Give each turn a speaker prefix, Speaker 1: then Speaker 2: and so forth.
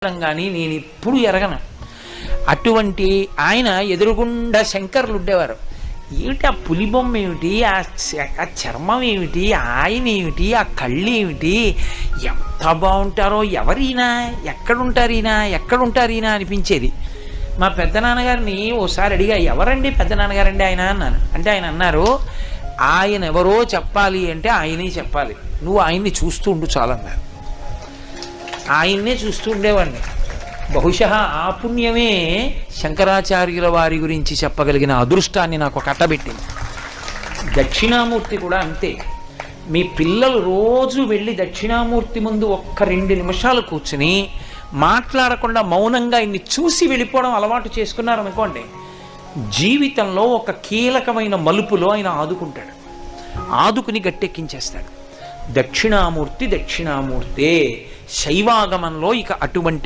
Speaker 1: కానీ నేను ఎప్పుడు ఎరగను. అటువంటి ఆయన ఎదురుగుండా శంకర్లు ఉండేవారు. ఏమిటి ఆ పులిబొమ్మ ఏమిటి, ఆ చర్మం ఏమిటి, ఆయన ఏమిటి, ఆ కళ్ళు ఏమిటి, ఎంత బాగుంటారో, ఎవరైనా ఎక్కడుంటారు ఈయన అనిపించేది. మా పెద్దనాన్నగారిని ఓసారి అడిగా, ఎవరండి పెద్దనాన్నగారండి ఆయన అన్నాను. అంటే ఆయన అన్నారు, ఆయన ఎవరో చెప్పాలి అంటే ఆయనే చెప్పాలి, నువ్వు ఆయన్ని చూస్తూ ఉండు చాలన్నారు. ఆయన్నే చూస్తూ ఉండేవాడిని. బహుశా ఆ పుణ్యమే శంకరాచార్యుల వారి గురించి చెప్పగలిగిన అదృష్టాన్ని నాకు కట్టబెట్టింది. దక్షిణామూర్తి కూడా అంతే. మీ పిల్లలు రోజు వెళ్ళి దక్షిణామూర్తి ముందు ఒక్క 2 నిమిషాలు కూర్చుని మాట్లాడకుండా మౌనంగా ఇన్ని చూసి వెళ్ళిపోవడం అలవాటు చేసుకున్నారనుకోండి, జీవితంలో ఒక కీలకమైన మలుపులో ఆయన ఆదుకుంటాడు, ఆదుకుని గట్టెక్కించేస్తాడు. దక్షిణామూర్తే శైవాగమంలో ఇక అటువంటి